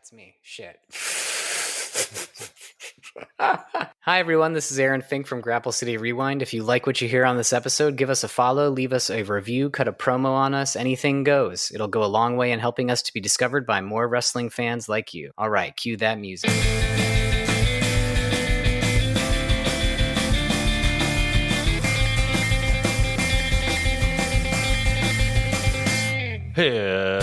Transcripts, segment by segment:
it's me. Shit. Hi, everyone. This is Aaron Fink from Grapple City Rewind. If you like what you hear on this episode, give us a follow, leave us a review, cut a promo on us. Anything goes. It'll go a long way in helping us to be discovered by more wrestling fans like you. All right, cue that music. Hello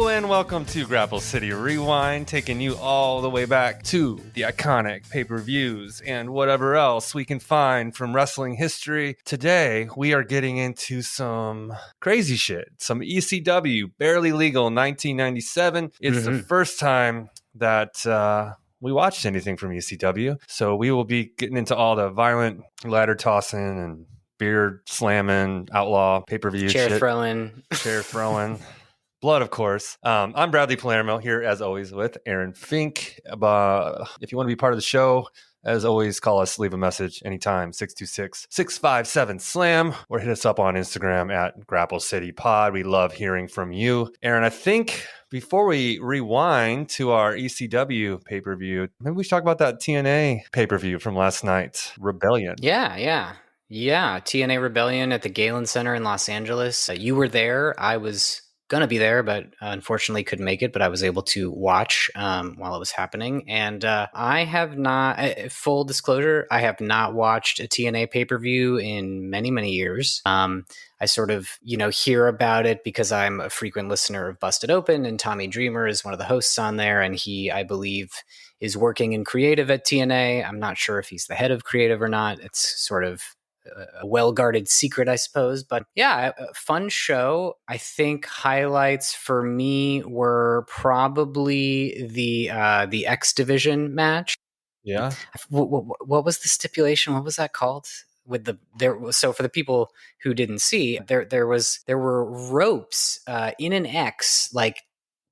and welcome to Grapple City Rewind, taking you all the way back to the iconic pay-per-views and whatever else we can find from wrestling history. Today, we are getting into some crazy shit, some ECW, barely legal 1997. It's the first time that we watched anything from ECW, so we will be getting into all the violent ladder tossing and beard slamming, outlaw, pay-per-view Chair shit. throwing. Blood, of course. I'm Bradley Palermo here, as always, with Aaron Fink. If you want to be part of the show, as always, call us, leave a message anytime, 626-657-SLAM, or hit us up on Instagram at Grapple City Pod. We love hearing from you. Aaron, I think before we rewind to our ECW pay-per-view, maybe we should talk about that TNA pay-per-view from last night, Rebellion. Yeah, TNA Rebellion at the Galen Center in Los Angeles. You were there. I was going to be there, but unfortunately couldn't make it, but I was able to watch while it was happening. And I have not, full disclosure, I have not watched a TNA pay-per-view in many, many years. I sort of, hear about it because I'm a frequent listener of Busted Open, and Tommy Dreamer is one of the hosts on there, and he, I believe, is working in creative at TNA. I'm not sure if he's the head of creative or not. It's sort of a well-guarded secret, I suppose. But yeah, a fun show. I think highlights for me were probably the X Division match. Yeah. What was the stipulation? What was that called? So for the people who didn't see, there were ropes in an X like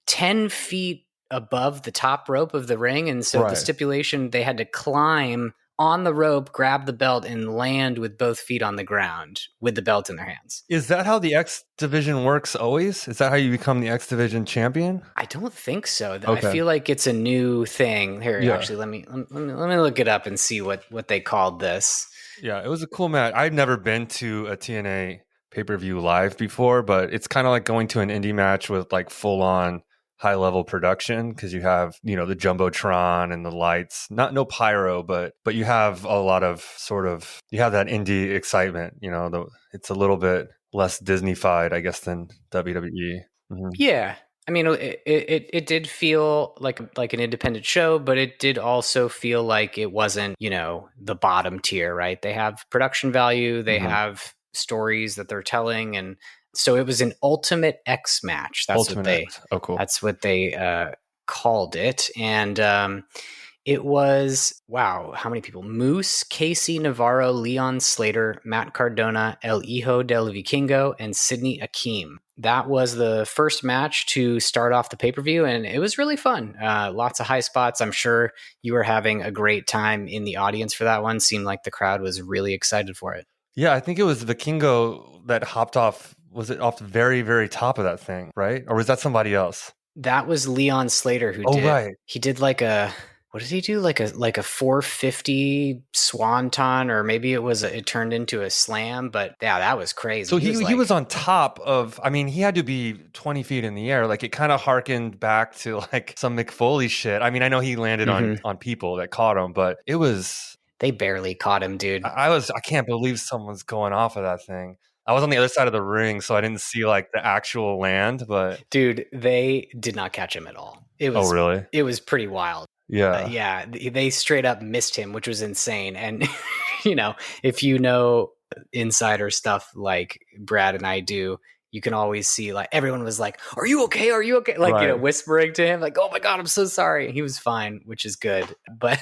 10 feet above the top rope of the ring, and so the stipulation, they had to climb on the rope, grab the belt, and land with both feet on the ground with the belt in their hands. Is that how the X Division works always? Is that how you become the X Division champion? I don't think so. Okay. I feel like it's a new thing. Here, actually, let me look it up and see what they called this. Yeah, it was a cool match. I've never been to a TNA pay-per-view live before, but it's kind of like going to an indie match with like full-on high-level production, because you have, the Jumbotron and the lights, no pyro, but you have a lot of you have that indie excitement, it's a little bit less Disney-fied, I guess, than WWE. Mm-hmm. Yeah. I mean, it did feel like an independent show, but it did also feel like it wasn't, the bottom tier, right? They have production value, they have stories that they're telling, and so it was an Ultimate X match. That's what they called it. And it was, wow, how many people? Moose, Casey Navarro, Leon Slater, Matt Cardona, El Hijo del Vikingo, and Sidney Akeem. That was the first match to start off the pay-per-view, and it was really fun. Lots of high spots. I'm sure you were having a great time in the audience for that one. Seemed like the crowd was really excited for it. Yeah, I think it was Vikingo that hopped off. Was it off the very, very top of that thing, right? Or was that somebody else? That was Leon Slater who did. Right. He did what did he do? Like a 450 swanton, or maybe it turned into a slam, but yeah, that was crazy. So he was on top of, he had to be 20 feet in the air. Like, it kind of harkened back to like some Mick Foley shit. I know he landed on people that caught him, but it was... They barely caught him, dude. I can't believe someone's going off of that thing. I was on the other side of the ring, so I didn't see like the actual land, but dude, they did not catch him at all. It was, oh, really? It was pretty wild. Yeah. They straight up missed him, which was insane. And if you know insider stuff like Brad and I do, you can always see like everyone was like, "Are you okay? Are you okay?" Like, whispering to him like, "Oh my God, I'm so sorry." And he was fine, which is good. But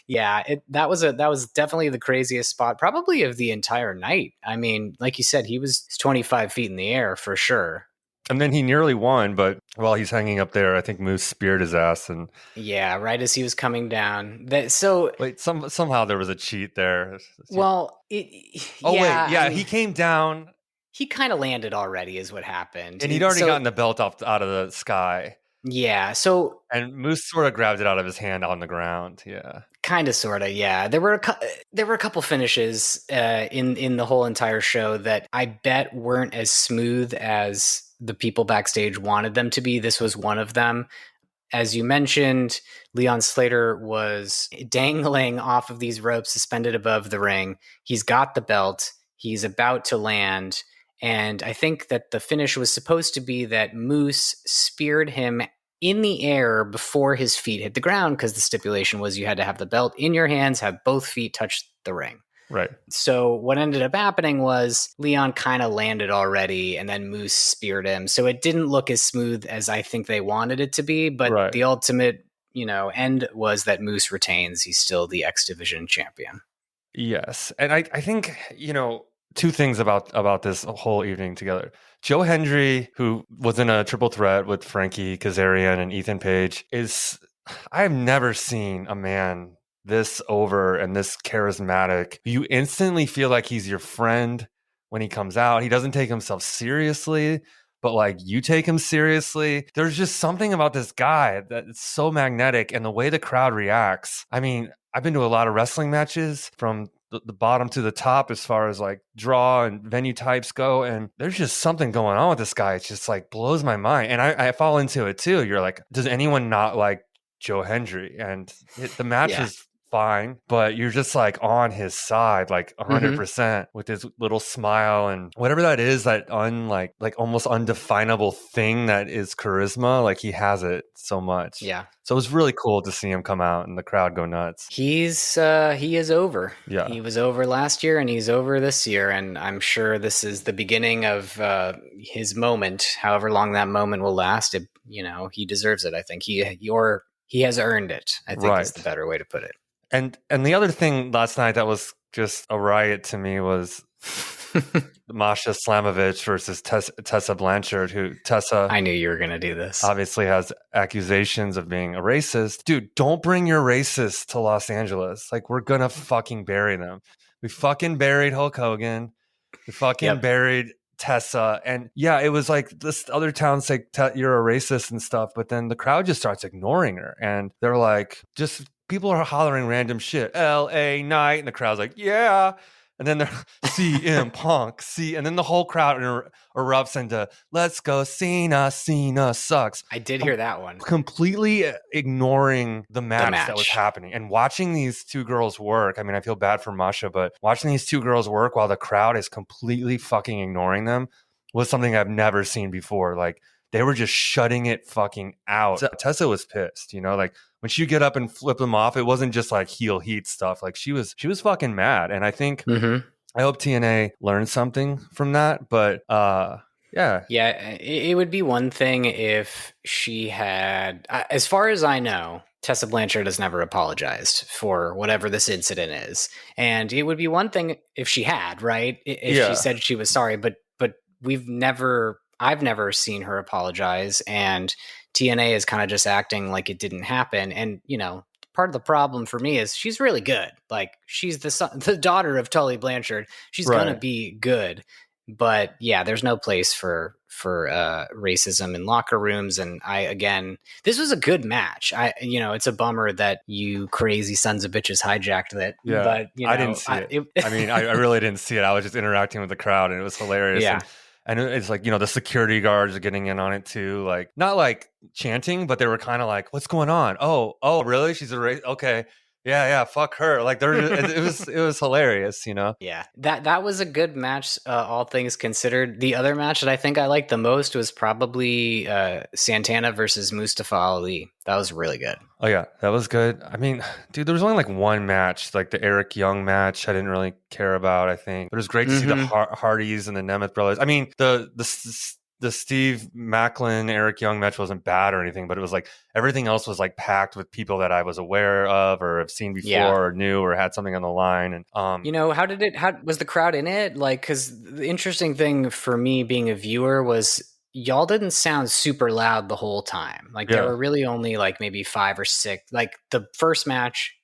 that was definitely the craziest spot probably of the entire night. I mean, like you said, he was 25 feet in the air for sure. And then he nearly won, but while he's hanging up there, I think Moose speared his ass. And yeah, right as he was coming down. Somehow there was a cheat there. Well, he came down. he kind of landed already is what happened. And he'd already So gotten the belt off out of the sky. yeah, so And Moose sort of grabbed it out of his hand on the ground. Yeah. kind of, sort of, yeah. There were a couple finishes in the whole entire show that I bet weren't as smooth as the people backstage wanted them to be. This was one of them. As you mentioned, Leon Slater was dangling off of these ropes suspended above the ring. He's got the belt. He's about to land. And I think that the finish was supposed to be that Moose speared him in the air before his feet hit the ground, because the stipulation was you had to have the belt in your hands, have both feet touch the ring. Right. So what ended up happening was Leon kind of landed already, and then Moose speared him. So it didn't look as smooth as I think they wanted it to be, but the ultimate, end was that Moose retains. He's still the X Division champion. Yes. And I think, two things about this whole evening together. Joe Hendry, who was in a triple threat with Frankie Kazarian and Ethan Page, I've never seen a man this over and this charismatic. You instantly feel like he's your friend when he comes out. He doesn't take himself seriously, but like you take him seriously. There's just something about this guy that's so magnetic, and the way the crowd reacts. I mean, I've been to a lot of wrestling matches from the bottom to the top as far as like draw and venue types go, and there's just something going on with this guy. It's just like blows my mind, and I fall into it too. You're like, does anyone not like Joe Hendry? And the match is fine, but you're just like on his side, like 100% with his little smile and whatever that is, that like almost undefinable thing that is charisma. Like he has it so much. Yeah. So it was really cool to see him come out and the crowd go nuts. He is over. Yeah. He was over last year and he's over this year. And I'm sure this is the beginning of his moment, however long that moment will last. He deserves it. I think he has earned it, I think is the better way to put it. And the other thing last night that was just a riot to me was Masha Slamovich versus Tessa Blanchard, who Tessa... I knew you were going to do this. Obviously has accusations of being a racist. Dude, don't bring your racists to Los Angeles. Like, we're going to fucking bury them. We fucking buried Hulk Hogan. We fucking buried Tessa. And yeah, it was like this other town say, you're a racist and stuff. But then the crowd just starts ignoring her. And they're like, just... people are hollering random shit. LA Knight. And the crowd's like, yeah. And then they're CM Punk. And then the whole crowd erupts into let's go Cena. Cena sucks. I did hear that one. Completely ignoring the match that was happening. And watching these two girls work. I mean, I feel bad for Masha, but watching these two girls work while the crowd is completely fucking ignoring them was something I've never seen before. Like, they were just shutting it fucking out. Tessa was pissed, like when she'd get up and flip them off, it wasn't just like heel heat stuff. Like she was fucking mad. And I think, I hope TNA learned something from that. But yeah. Yeah, it would be one thing if she had, as far as I know, Tessa Blanchard has never apologized for whatever this incident is. And it would be one thing if she had, right? If she said she was sorry, but I've never seen her apologize, and TNA is kind of just acting like it didn't happen. And, part of the problem for me is she's really good. Like, she's the daughter of Tully Blanchard. She's going to be good. But yeah, there's no place for racism in locker rooms. And this was a good match. It's a bummer that you crazy sons of bitches hijacked it. Yeah, but I didn't see it. I mean, I really didn't see it. I was just interacting with the crowd, and it was hilarious. Yeah. And it's like, the security guards are getting in on it too. Like, not like chanting, but they were kind of like, what's going on? Oh, really? She's a race. Okay. Yeah. Fuck her. Like, it was hilarious, Yeah. That was a good match, all things considered. The other match that I think I liked the most was probably Santana versus Mustafa Ali. That was really good. Oh yeah, that was good. I mean, dude, there was only like one match, like the Eric Young match. I didn't really care about, I think, but it was great to see the Hardys and the Nemeth brothers. I mean, the Steve Macklin Eric Young match wasn't bad or anything, but it was like everything else was like packed with people that I was aware of or have seen before or knew or had something on the line. And how was the crowd in it? Like, because the interesting thing for me being a viewer was y'all didn't sound super loud the whole time. Like, there were really only like maybe 5 or 6. Like, the first match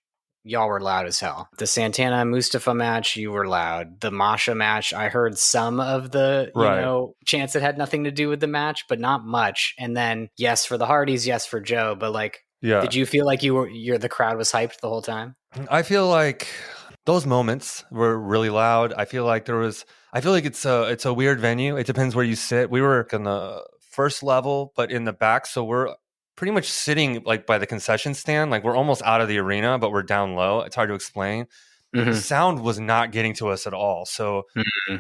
y'all were loud as hell. The Santana Mustafa match, you were loud. The Masha match, I heard some of the, Right. chants that had nothing to do with the match, but not much. And then yes for the Hardys, yes for Joe, but like, Yeah. did you feel like the crowd was hyped the whole time? I feel like those moments were really loud. I feel like it's a weird venue. It depends where you sit. We were on the first level, but in the back, so we're pretty much sitting like by the concession stand. Like we're almost out of the arena, but we're down low. It's hard to explain. The sound was not getting to us at all. So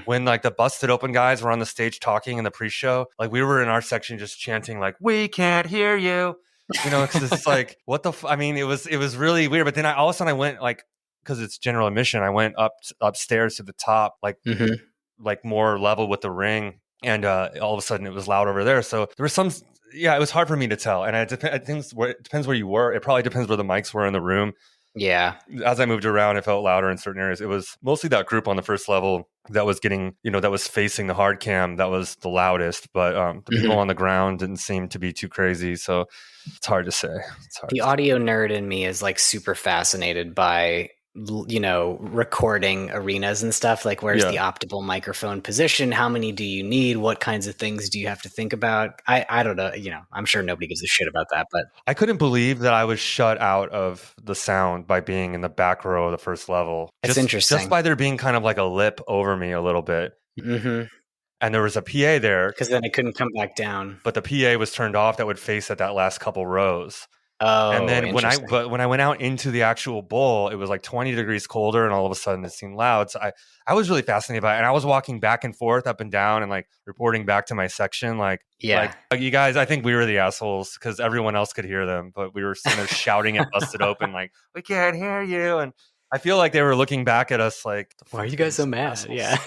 when like the busted open guys were on the stage talking in the pre-show, like we were in our section just chanting like, "We can't hear you," because it's like, what the? I mean, it was really weird. But then all of a sudden I went like, because it's general admission, I went upstairs to the top, like more level with the ring, and all of a sudden it was loud over there. So there was some. Yeah, it was hard for me to tell, and I think it depends where you were. It probably depends where the mics were in the room. Yeah. As I moved around, it felt louder in certain areas. It was mostly that group on the first level that was getting, that was facing the hard cam that was the loudest. But the people on the ground didn't seem to be too crazy. So it's hard to say. The audio nerd in me is like super fascinated by recording arenas and stuff. Like, where's the optimal microphone position? How many do you need? What kinds of things do you have to think about? I don't know. I'm sure nobody gives a shit about that, but I couldn't believe that I was shut out of the sound by being in the back row of the first level. It's interesting. Just by there being kind of like a lip over me a little bit. And there was a PA there. Because then it couldn't come back down. But the PA was turned off that would face at that last couple rows. Oh, and then when I went out into the actual bowl, it was like 20 degrees colder, and all of a sudden it seemed loud. So I was really fascinated by it, and I was walking back and forth, up and down, and like reporting back to my section, like you guys, I think we were the assholes because everyone else could hear them, but we were sitting there shouting at Busted Open, like, "We can't hear you!" And I feel like they were looking back at us like, "Why are you guys so mad?" Yeah.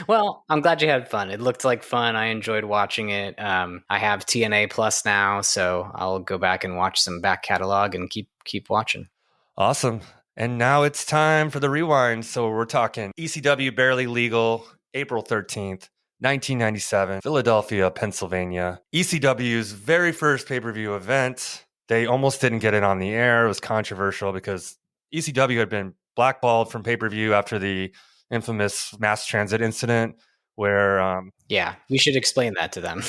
Well, I'm glad you had fun. It looked like fun. I enjoyed watching it. I have TNA Plus now, so I'll go back and watch some back catalog and keep watching. Awesome. And now it's time for the rewind. So we're talking ECW Barely Legal, April 13th, 1997, Philadelphia, Pennsylvania. ECW's very first pay-per-view event. They almost didn't get it on the air. It was controversial because ECW had been blackballed from pay-per-view after the infamous mass transit incident where... we should explain that to them.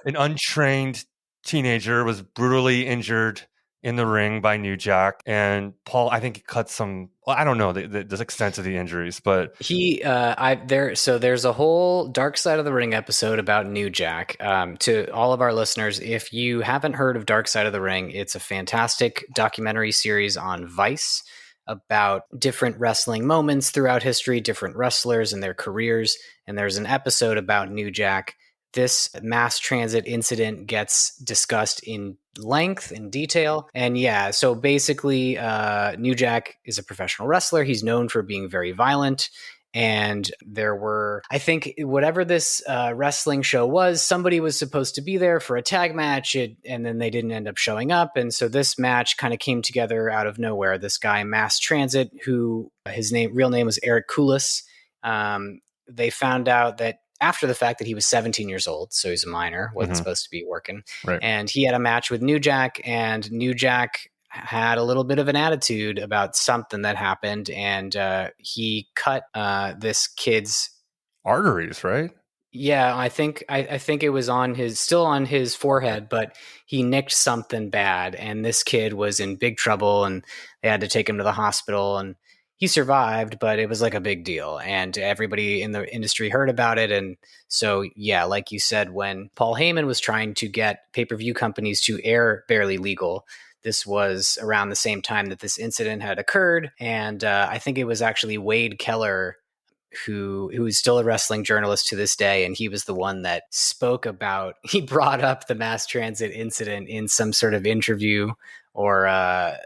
An untrained teenager was brutally injured in the ring by New Jack, and Paul, I think, cut some... Well, I don't know the extent of the injuries, but... there's a whole Dark Side of the Ring episode about New Jack. To all of our listeners, if you haven't heard of Dark Side of the Ring, it's a fantastic documentary series on Vice about different wrestling moments throughout history, different wrestlers and their careers. And there's an episode about New Jack. This mass transit incident gets discussed in length, in detail. And so basically, New Jack is a professional wrestler. He's known for being very violent. And there were, I think, whatever this wrestling show was, somebody was supposed to be there for a tag match, and then they didn't end up showing up. And so this match kind of came together out of nowhere. This guy, Mass Transit, who real name was Eric Koulis, they found out that after the fact that he was 17 years old, so he's a minor, wasn't supposed to be working. Right. And he had a match with New Jack, and New Jack had a little bit of an attitude about something that happened, and he cut this kid's arteries, right? Yeah, I think it was still on his forehead, but he nicked something bad, and this kid was in big trouble, and they had to take him to the hospital, and he survived, but it was like a big deal, and everybody in the industry heard about it. And so, like you said, when Paul Heyman was trying to get pay-per-view companies to air Barely Legal, this was around the same time that this incident had occurred. And I think it was actually Wade Keller, who is still a wrestling journalist to this day. And he was the one that he brought up the mass transit incident in some sort of interview or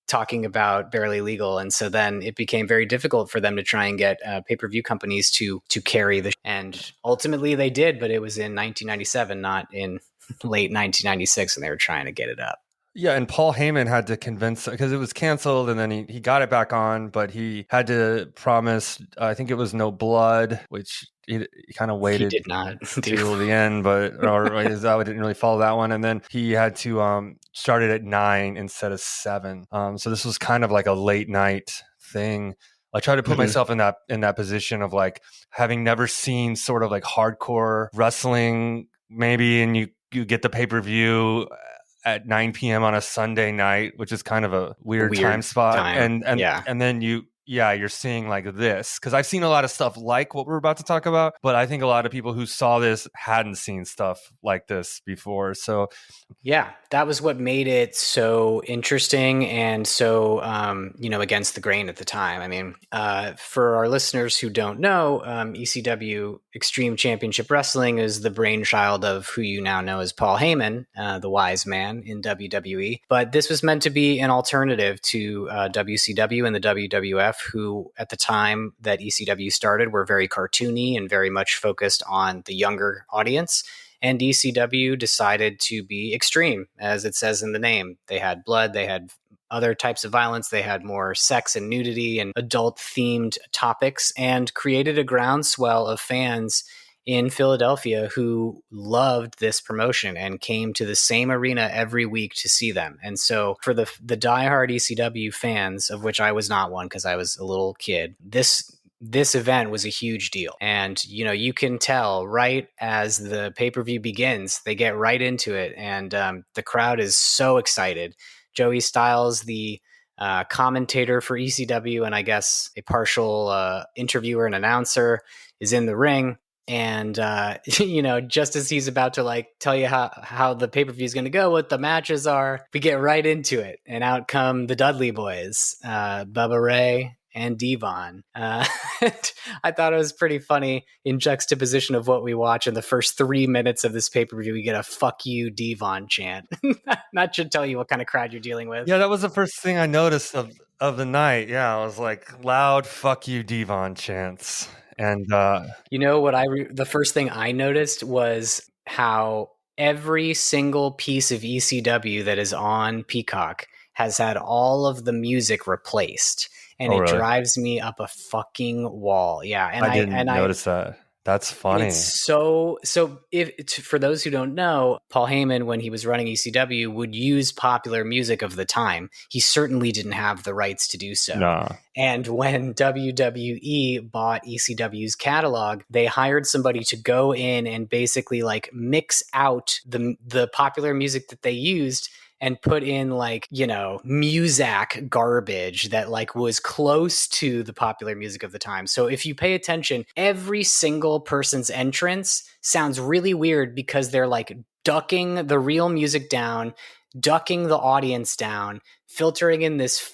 talking about Barely Legal. And so then it became very difficult for them to try and get pay-per-view companies to carry and ultimately they did, but it was in 1997, not in late 1996, and they were trying to get it up. Yeah, and Paul Heyman had to convince, because it was canceled, and then he got it back on, but he had to promise, I think it was no blood, which he kind of He waited did not. till the end, or I didn't really follow that one. And then he had to start it at 9 instead of 7. So this was kind of like a late night thing. I try to put myself in that position of like having never seen sort of like hardcore wrestling, maybe, and you get the pay-per-view at 9 p.m. on a Sunday night, which is kind of a weird time spot. And then you're seeing like this, because I've seen a lot of stuff like what we're about to talk about, but I think a lot of people who saw this hadn't seen stuff like this before. So yeah, that was what made it so interesting and so, against the grain at the time. I mean, for our listeners who don't know, ECW Extreme Championship Wrestling is the brainchild of who you now know as Paul Heyman, the wise man in WWE. But this was meant to be an alternative to WCW and the WWF, who at the time that ECW started were very cartoony and very much focused on the younger audience. And ECW decided to be extreme, as it says in the name. They had blood, they had other types of violence, they had more sex and nudity and adult-themed topics, and created a groundswell of fans in Philadelphia who loved this promotion and came to the same arena every week to see them. And so for the diehard ECW fans, of which I was not one because I was a little kid, this event was a huge deal. And, you can tell right as the pay-per-view begins, they get right into it. And the crowd is so excited. Joey Styles, the commentator for ECW, and I guess a partial interviewer and announcer, is in the ring. And, just as he's about to like tell you how the pay-per-view is going to go, what the matches are, we get right into it. And out come the Dudley Boys, Bubba Ray and Devon. I thought it was pretty funny in juxtaposition of what we watch in the first 3 minutes of this pay-per-view. We get a "fuck you, Devon" chant. That should tell you what kind of crowd you're dealing with. Yeah, that was the first thing I noticed of the night. Yeah, I was like, loud "fuck you, Devon" chants. And the first thing I noticed was how every single piece of ECW that is on Peacock has had all of the music replaced. And it drives me up a fucking wall. Yeah, and I didn't notice that. That's funny. It's for those who don't know, Paul Heyman, when he was running ECW, would use popular music of the time. He certainly didn't have the rights to do so. Nah. And when WWE bought ECW's catalog, they hired somebody to go in and basically like mix out the popular music that they used and put in like, Muzak garbage that like was close to the popular music of the time. So if you pay attention, every single person's entrance sounds really weird because they're like ducking the real music down, ducking the audience down, filtering in this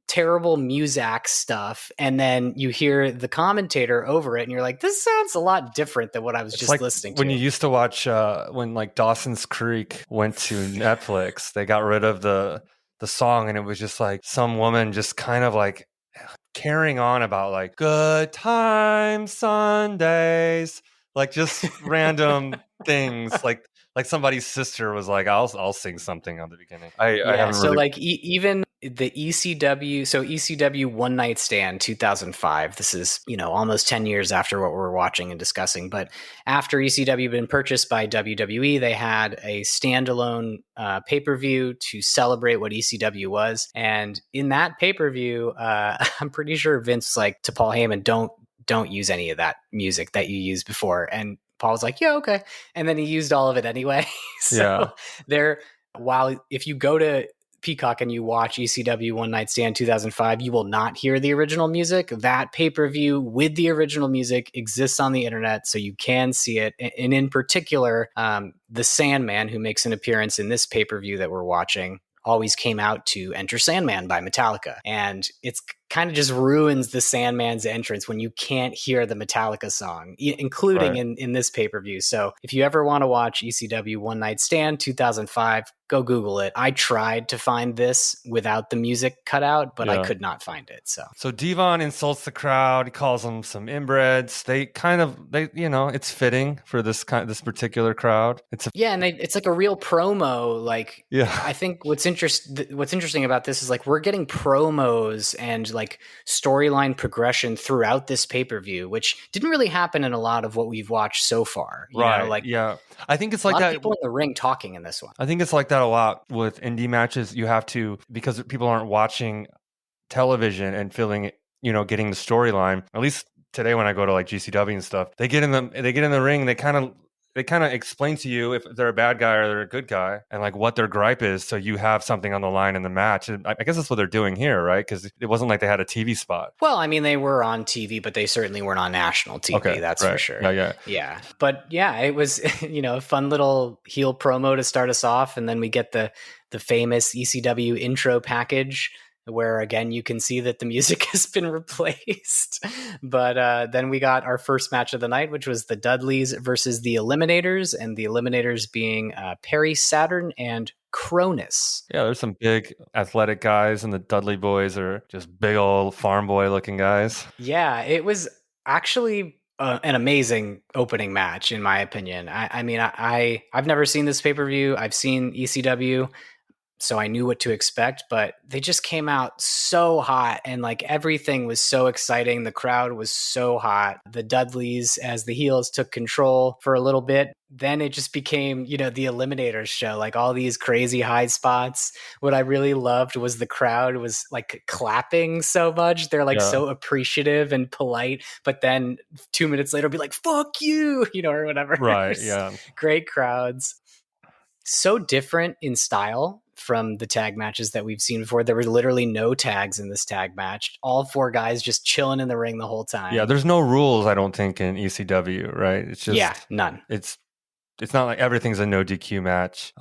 terrible Muzak stuff, and then you hear the commentator over it and you're like, this sounds a lot different than what I was just like listening to. When you used to watch when like Dawson's Creek went to Netflix, they got rid of the song, and it was just like some woman just kind of like carrying on about like good time Sundays, like just random things, like somebody's sister was like, I'll sing something on the beginning. Even the ECW, so ECW One Night Stand 2005, this is, almost 10 years after what we're watching and discussing, but after ECW had been purchased by WWE, they had a standalone pay-per-view to celebrate what ECW was. And in that pay-per-view, I'm pretty sure Vince was like to Paul Heyman, don't use any of that music that you used before. And Paul was like, yeah, okay. And then he used all of it anyway. If you go to Peacock and you watch ECW One Night Stand 2005, you will not hear the original music. That pay-per-view with the original music exists on the internet, so you can see it. And in particular, the Sandman, who makes an appearance in this pay-per-view that we're watching, always came out to Enter Sandman by Metallica. And it's kind of just ruins the Sandman's entrance when you can't hear the Metallica song, including in this pay-per-view. So if you ever want to watch ECW One Night Stand 2005, go Google it. I tried to find this without the music cut out, but I could not find it. So Devon insults the crowd. He calls them some inbreds. It's fitting for this particular crowd. It's like a real promo. I think what's interesting about this is like we're getting promos and like like storyline progression throughout this pay-per-view, which didn't really happen in a lot of what we've watched so far. You know, like Yeah. I think it's a like lot of that. people in the ring talking in this one. I think it's like that a lot with indie matches. You have to, because people aren't watching television and feeling, getting the storyline. At least today when I go to like GCW and stuff, they get in the ring, they kind of explain to you if they're a bad guy or they're a good guy and like what their gripe is, so you have something on the line in the match. And I guess that's what they're doing here, right? Because it wasn't like they had a TV spot. Well, I mean, they were on TV, but they certainly weren't on national TV. Okay, That's right. for sure. Yeah. But yeah, it was a fun little heel promo to start us off, and then we get the famous ECW intro package, where again you can see that the music has been replaced. But then we got our first match of the night, which was the Dudleys versus the Eliminators, and the Eliminators being Perry Saturn and Cronus. Yeah, there's some big athletic guys, and the Dudley boys are just big old farm boy looking guys. Yeah, it was actually an amazing opening match, in my opinion. I mean, I've never seen this pay-per-view. I've seen ECW, so I knew what to expect, but they just came out so hot, and like everything was so exciting. The crowd was so hot. The Dudleys, as the heels, took control for a little bit. Then it just became, the Eliminators show, like all these crazy high spots. What I really loved was the crowd was like clapping so much. They're like so appreciative and polite, but then 2 minutes later be like, fuck you, or whatever. Right, yeah. Great crowds. So different in style from the tag matches that we've seen before. There were literally no tags in this tag match. All four guys just chilling in the ring the whole time. Yeah, there's no rules, I don't think, in ECW, right? It's just none. It's not like everything's a no DQ match.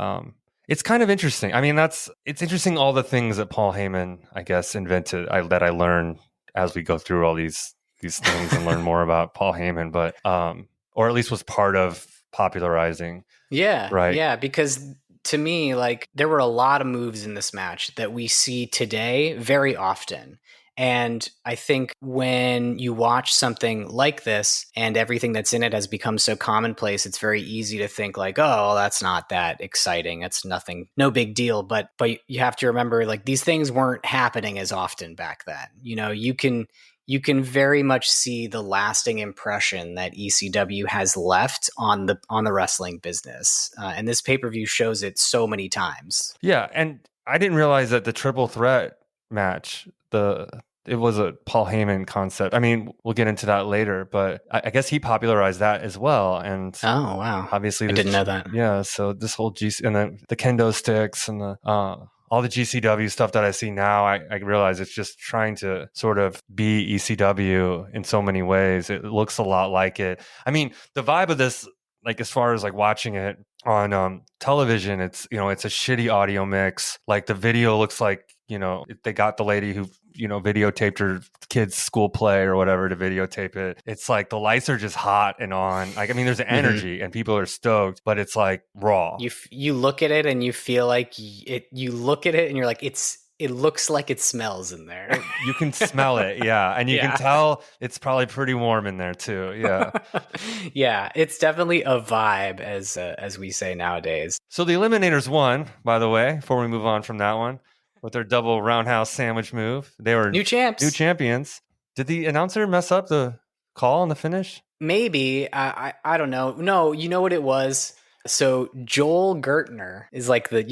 It's kind of interesting. I mean, it's interesting, all the things that Paul Heyman, I guess, invented that I learned as we go through all these things and learn more about Paul Heyman, but or at least was part of popularizing. Yeah, right. Yeah, because to me, like, there were a lot of moves in this match that we see today very often. And I think when you watch something like this and everything that's in it has become so commonplace, it's very easy to think like, oh, well, that's not that exciting. It's nothing, no big deal. But you have to remember, like, these things weren't happening as often back then. You can very much see the lasting impression that ECW has left on the wrestling business. And this pay-per-view shows it so many times. Yeah. And I didn't realize that the triple threat match, it was a Paul Heyman concept. I mean, we'll get into that later, but I guess he popularized that as well. And oh, wow. Obviously, I didn't know that. Yeah. So this whole and then the kendo sticks and all the GCW stuff that I see now, I realize it's just trying to sort of be ECW in so many ways. It looks a lot like it. I mean, the vibe of this, like as far as like watching it on television, it's it's a shitty audio mix. Like the video looks like they got the lady who videotaped her kid's school play or whatever to videotape it. It's like the lights are just hot and on. Like, I mean, there's energy and people are stoked, but it's like raw. You look at it and you feel like it. You look at it and you're like, it looks like it smells in there. You can smell it, yeah, and you can tell it's probably pretty warm in there too. Yeah, yeah, it's definitely a vibe, as we say nowadays. So the Eliminators won, by the way. Before we move on from that one, with their double roundhouse sandwich move, they were new champions. Did the announcer mess up the call on the finish? Maybe. I don't know. No, you know what it was? So Joel Gertner is like the,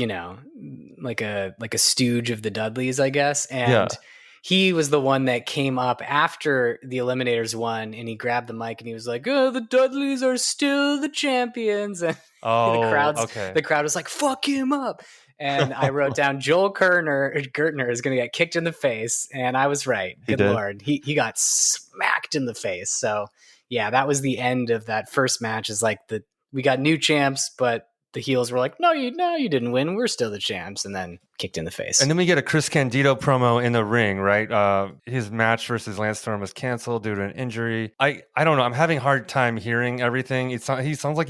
like a stooge of the Dudleys, I guess. And he was the one that came up after the Eliminators won, and he grabbed the mic and he was like, oh, the Dudleys are still the champions. And the crowd was like, fuck him up. And I wrote down Joel Gertner is going to get kicked in the face. And I was right. Good Lord. He got smacked in the face. So yeah, that was the end of that first match. Is like we got new champs, but the heels were like, no, you didn't win. We're still the champs. And then kicked in the face. And then we get a Chris Candido promo in the ring, right? His match versus Lance Storm was canceled due to an injury. I don't know. I'm having a hard time hearing everything. He sounds like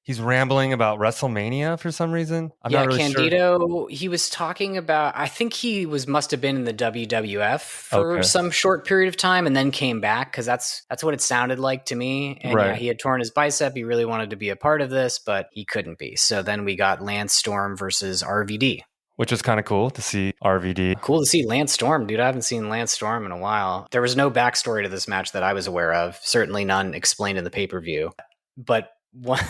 he's rambling about WrestleMania for some reason. I'm not really Candido, sure. He was talking about, I think he must have been in the WWF for some short period of time and then came back, because that's what it sounded like to me. And he had torn his bicep. He really wanted to be a part of this, but he couldn't be. So then we got Lance Storm versus RVD. which was kind of cool to see RVD. Cool to see Lance Storm, dude. I haven't seen Lance Storm in a while. There was no backstory to this match that I was aware of. Certainly none explained in the pay-per-view. But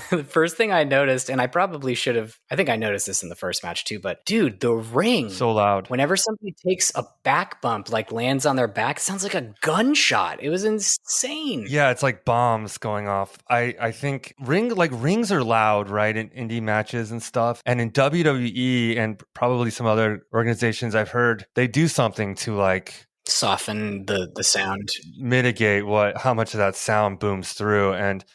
the first thing I noticed, and I probably should have, I think I noticed this in the first match too, but dude, the ring. So loud. Whenever somebody takes a back bump, like lands on their back, it sounds like a gunshot. It was insane. Yeah, it's like bombs going off. I think rings are loud, right, in indie matches and stuff. And in WWE and probably some other organizations I've heard, they do something to like soften the sound, mitigate how much of that sound booms through. And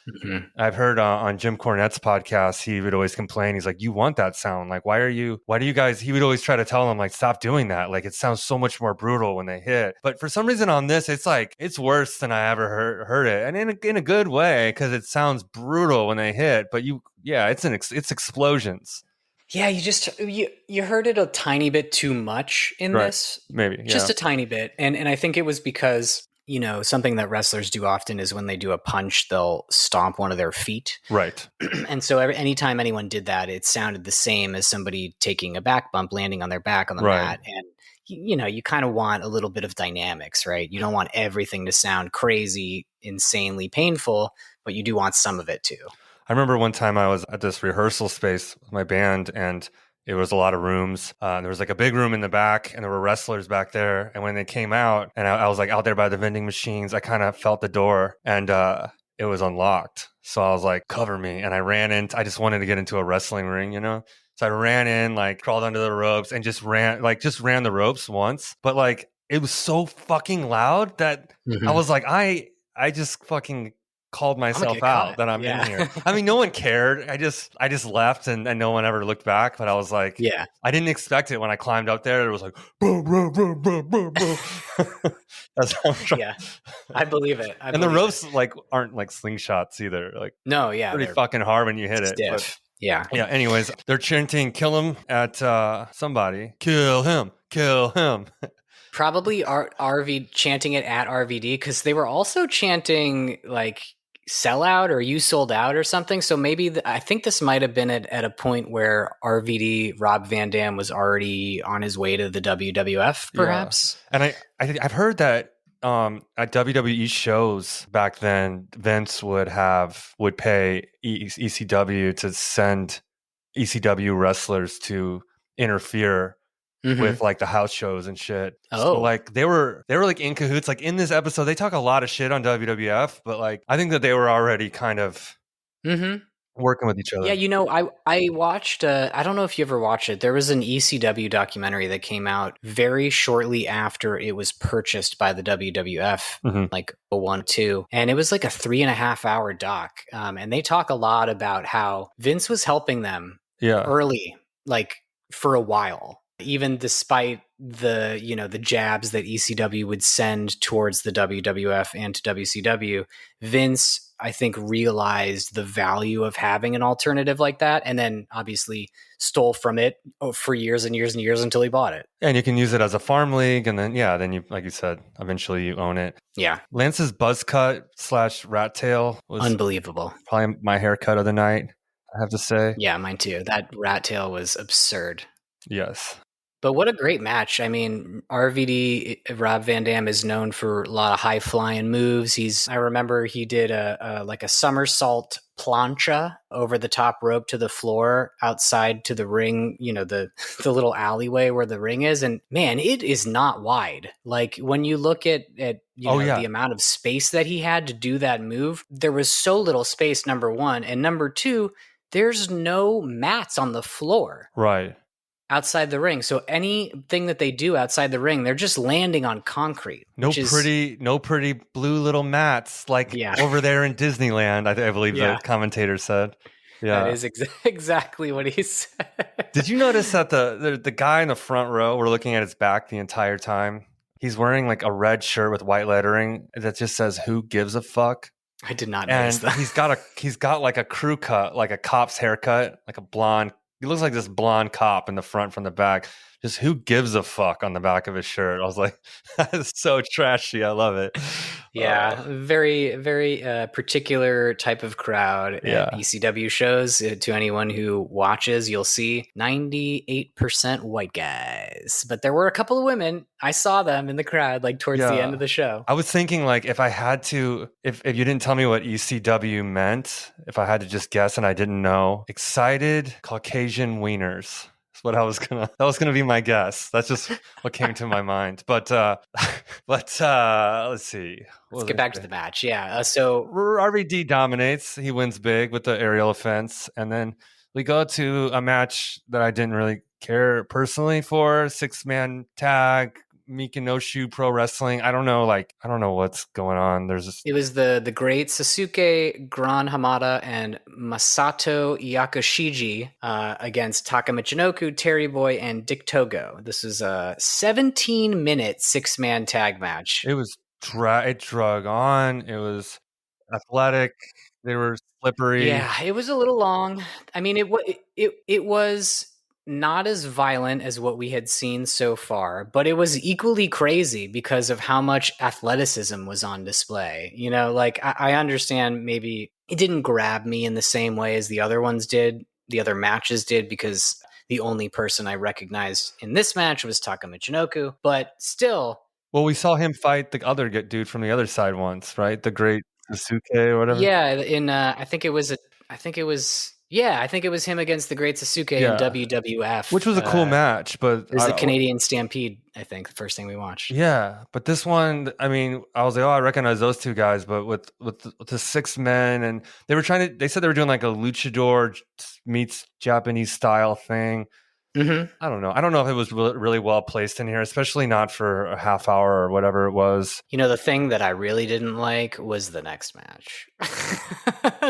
I've heard on Jim Cornette's podcast, he would always complain. He's like, you want that sound? Like, why do you guys, he would always try to tell them like, stop doing that. Like, it sounds so much more brutal when they hit. But for some reason on this, it's like, it's worse than I ever heard it. And in a good way, because it sounds brutal when they hit, but it's explosions. Yeah, you heard it a tiny bit too much in this. Maybe. Yeah. Just a tiny bit. And I think it was because, something that wrestlers do often is when they do a punch, they'll stomp one of their feet. Right. And so anytime anyone did that, it sounded the same as somebody taking a back bump, landing on their back on the mat. And, you kind of want a little bit of dynamics, right? You don't want everything to sound crazy, insanely painful, but you do want some of it too. I remember one time I was at this rehearsal space with my band, and it was a lot of rooms. There was like a big room in the back, and there were wrestlers back there. And when they came out, and I was like out there by the vending machines, I kind of felt the door, and it was unlocked. So I was like, cover me. And I ran in. I just wanted to get into a wrestling ring, So I ran in, like crawled under the ropes, and just ran the ropes once. But like, it was so fucking loud that I was like, I just fucking called myself out that I'm in here. I mean, no one cared. I just left and no one ever looked back. But I was like, I didn't expect it when I climbed up there. It was like, boom, boom, boom, boom, boom, boom. That's how I'm trying. Yeah, I believe it. And the ropes aren't like slingshots either. Like, no, yeah, pretty fucking hard when you hit it. But, yeah. Anyways, they're chanting, "Kill him" at somebody. Kill him. Kill him. Probably RV chanting it at RVD, because they were also chanting like "sell out" or "you sold out" or something. So maybe I think this might have been at a point where RVD, Rob Van Dam, was already on his way to the WWF, perhaps. Yeah. And I've heard that at WWE shows back then, Vince would pay ECW to send ECW wrestlers to interfere with like the house shows and shit. So like they were like in cahoots. Like in this episode, they talk a lot of shit on WWF, but like I think that they were already kind of working with each other. Yeah, I watched. I don't know if you ever watched it. There was an ECW documentary that came out very shortly after it was purchased by the WWF, like 01-2, and it was like a 3.5 hour doc. And they talk a lot about how Vince was helping them early, like for a while. Even despite the jabs that ECW would send towards the WWF and to WCW, Vince, I think, realized the value of having an alternative like that, and then obviously stole from it for years and years and years until he bought it. And you can use it as a farm league, and then then you, like you said, eventually you own it. Yeah. Lance's buzz cut / rat tail was unbelievable. Probably my haircut of the night, I have to say. Yeah, mine too. That rat tail was absurd. Yes. But what a great match. I mean, RVD, Rob Van Dam, is known for a lot of high flying moves. I remember he did a somersault plancha over the top rope to the floor outside to the ring, the little alleyway where the ring is. And man, it is not wide. Like when you look at the amount of space that he had to do that move, there was so little space, number one. And number two, there's no mats on the floor. Right. Outside the ring. So anything that they do outside the ring, they're just landing on concrete. No pretty blue little mats like over there in Disneyland, I believe the commentator said. Yeah. That is exactly what he said. Did you notice that the guy in the front row, we're looking at his back the entire time? He's wearing like a red shirt with white lettering that just says "Who gives a fuck?" I did not notice that. he's got like a crew cut, like a cop's haircut, like a blonde. He looks like this blonde cop in the front from the back. just who gives a fuck on the back of his shirt. I was like, that is so trashy. I love it. Yeah, very, very particular type of crowd Yeah. at ECW shows. To anyone who watches, you'll see 98% white guys, but there were a couple of women. I saw them in the crowd, like towards the end of the show. I was thinking, like, if I had to, if you didn't tell me what ECW meant, if I had to just guess and I didn't know, excited Caucasian wieners. What that was gonna be my guess. That's just what came to my mind. But let's see. Let's get back to the match. Yeah. So RVD dominates. He wins big with the aerial offense, and then we go to a match that I didn't really care personally for, 6-man tag. Mikanoshu Pro Wrestling. I don't know what's going on. It was the great Sasuke, Gran Hamada, and Masato Yakushiji against Taka Michinoku, Terry Boy, and Dick Togo. This was a 17-minute 6-man tag match. It was it drug on. It was athletic. They were slippery. Yeah, it was a little long. I mean, it was not as violent as what we had seen so far, but it was equally crazy because of how much athleticism was on display. You know, like I understand maybe it didn't grab me in the same way as the other ones did, the other matches did, because the only person I recognized in this match was Taka Michinoku, but still. Well, we saw him fight the other dude from the other side once, right? The great Sasuke or whatever. Yeah, in I think it was him against the Great Sasuke in WWF, which was a cool match. But it was the Canadian Stampede, I think, the first thing we watched. Yeah, but this one, I mean, I was like, oh, I recognize those two guys, but with the 6 men, and they said they were doing like a luchador meets Japanese style thing. Mm-hmm. I don't know if it was really well placed in here, especially not for a half hour or whatever it was. You know, the thing that I really didn't like was the next match.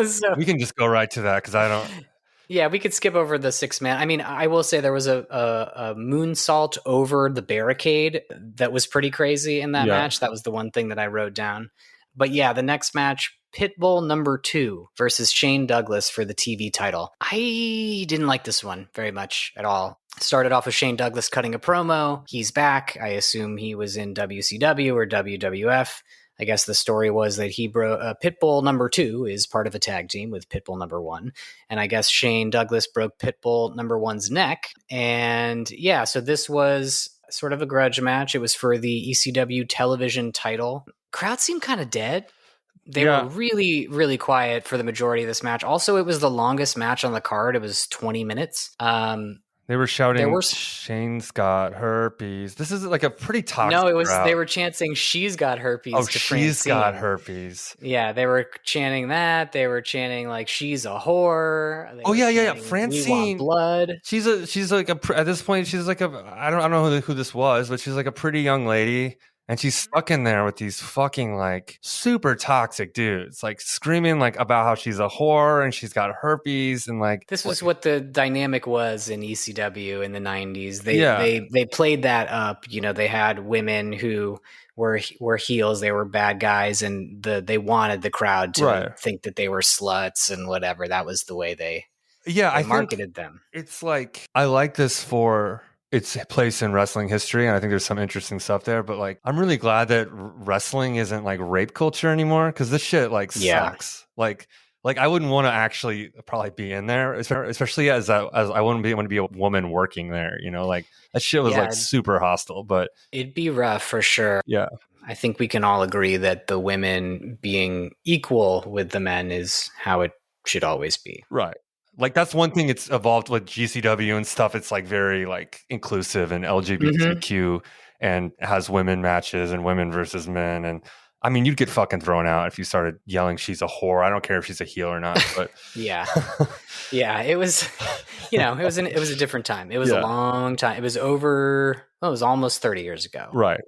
So, we can just go right to that because I don't. Yeah, we could skip over the 6-man. I mean, I will say there was a moonsault over the barricade that was pretty crazy in that match. That was the one thing that I wrote down. But yeah, the next match, Pitbull number 2 versus Shane Douglas for the TV title. I didn't like this one very much at all. Started off with Shane Douglas cutting a promo. He's back. I assume he was in WCW or WWF. I guess the story was that Pitbull number 2 is part of a tag team with Pitbull number 1. And I guess Shane Douglas broke Pitbull number 1's neck. And yeah, so this was sort of a grudge match. It was for the ECW television title. Crowd seemed kind of dead. They were really, really quiet for the majority of this match. Also, it was the longest match on the card. It was 20 minutes. They were shouting, Shane's got herpes. This is like a pretty toxic crowd. They were chanting, she's got herpes. Oh, she's got herpes. Yeah, they were chanting that. They were chanting like, she's a whore. Yeah. Francine. We want blood. She's like at this point, she's like I don't know who this was, but she's like a pretty young lady. And she's stuck in there with these fucking like super toxic dudes, like screaming like about how she's a whore and she's got herpes and like this was what the dynamic was in ECW in the 90s. They played that up. You know, they had women who were heels, they were bad guys, and they wanted the crowd to think that they were sluts and whatever. That was the way they marketed them. It's like I like this for its place in wrestling history, and I think there's some interesting stuff there, but like I'm really glad that wrestling isn't like rape culture anymore, because this shit like sucks. Like I wouldn't want to actually probably be in there, especially as I wouldn't want to be a woman working there, you know, like that shit was like super hostile. But it'd be rough for sure. Yeah, I think we can all agree that the women being equal with the men is how it should always be. Right. Like that's one thing it's evolved with GCW and stuff. It's like very like inclusive and LGBTQ and has women matches and women versus men. And I mean, you'd get fucking thrown out if you started yelling, she's a whore. I don't care if she's a heel or not, but yeah, it was, you know, it was a different time. It was a long time. It was it was almost 30 years ago. Right.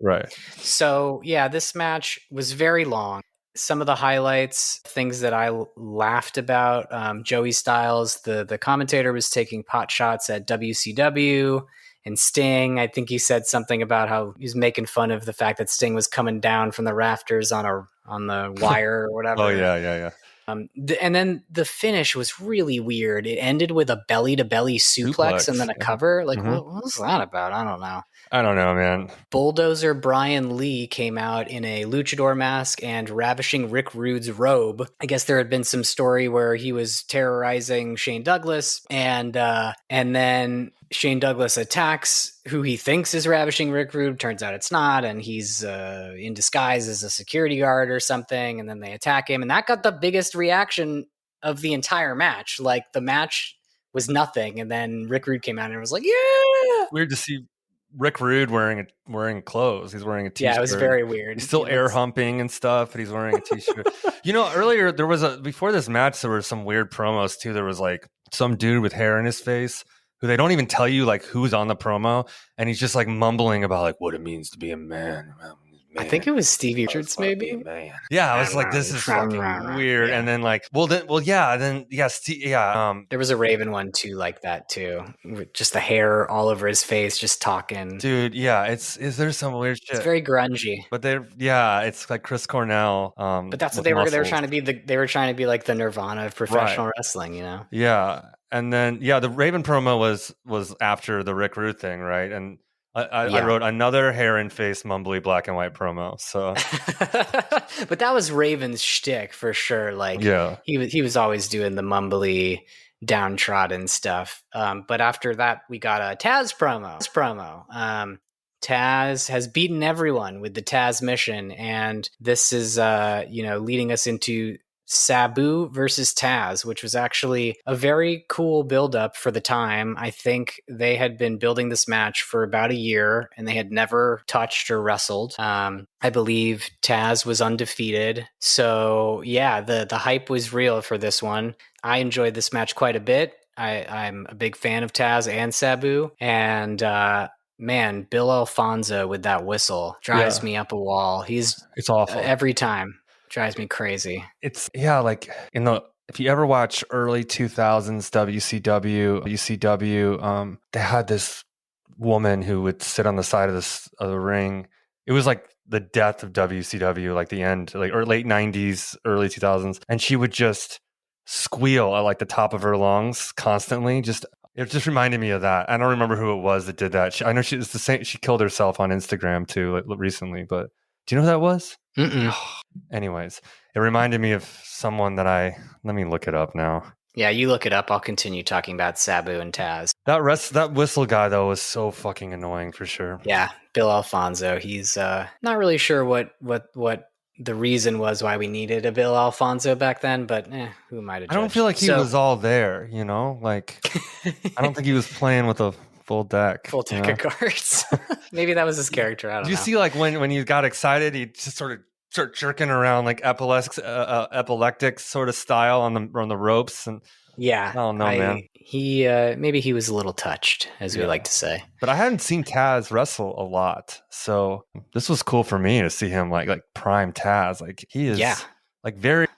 So yeah, this match was very long. Some of the highlights, things that I laughed about, Joey Styles, the commentator, was taking pot shots at WCW and Sting. I think he said something about how he was making fun of the fact that Sting was coming down from the rafters on the wire or whatever. Oh yeah. And then the finish was really weird. It ended with a belly-to-belly suplex and then a cover. Like, what was that about? I don't know. I don't know, man. Bulldozer Brian Lee came out in a luchador mask and ravishing Rick Rude's robe. I guess there had been some story where he was terrorizing Shane Douglas, and then Shane Douglas attacks who he thinks is ravishing Rick Rude. Turns out it's not, and he's in disguise as a security guard or something, and then they attack him, and that got the biggest reaction of the entire match. Like, the match was nothing, and then Rick Rude came out and was like, yeah! Weird to see Rick Rude wearing clothes. He's wearing a t-shirt. Yeah, it was very weird. He's still air humping and stuff, but he's wearing a t-shirt. Earlier there was before this match, there were some weird promos too. There was like some dude with hair in his face who they don't even tell you like who's on the promo, and he's just like mumbling about like what it means to be a man. I think it was Stevie Richards, maybe. Man. Yeah, I was like, this is fucking weird. Yeah. And then like, there was a Raven one too, like that too, with just the hair all over his face, just talking. Dude, yeah, there's some weird shit. It's very grungy. But it's like Chris Cornell. But that's what they were trying to be. They were trying to be like the Nirvana of professional wrestling, you know? Yeah, and then the Raven promo was after the Rick Rude thing, right? And I wrote another hair and face mumbly black and white promo. So, but that was Raven's shtick for sure. Like, he was always doing the mumbly, downtrodden stuff. But after that, we got a Taz promo. Taz has beaten everyone with the Taz mission, and this is leading us into Sabu versus Taz, which was actually a very cool build-up for the time. I think they had been building this match for about a year, and they had never touched or wrestled. I believe Taz was undefeated. So yeah, the hype was real for this one. I enjoyed this match quite a bit. I'm a big fan of Taz and Sabu, and man, Bill Alfonso with that whistle drives me up a wall. It's awful every time. Drives me crazy. It's like if you ever watch early 2000s WCW, they had this woman who would sit on the side of the ring. It was like the death of WCW, like the end, like or late 90s, early 2000s, and she would just squeal at like the top of her lungs constantly. It just reminded me of that. I don't remember who it was that did that. I know she was the same. She killed herself on Instagram too, like, recently. But do you know who that was? Mm-mm. Anyways, it reminded me of someone that let me look it up now. Yeah, you look it up. I'll continue talking about Sabu and Taz. That whistle guy though was so fucking annoying for sure. Yeah, Bill Alfonso. He's not really sure what the reason was why we needed a Bill Alfonso back then, but who might have? I don't feel like he was all there. Like I don't think he was playing with a full deck of cards. Maybe that was his character. I don't know. Do you see like when he got excited, he just sort of start jerking around like epileptic sort of style on the ropes? And yeah, I don't know, man. He maybe he was a little touched, as we like to say. But I hadn't seen Taz wrestle a lot, so this was cool for me to see him like prime Taz. Like he is very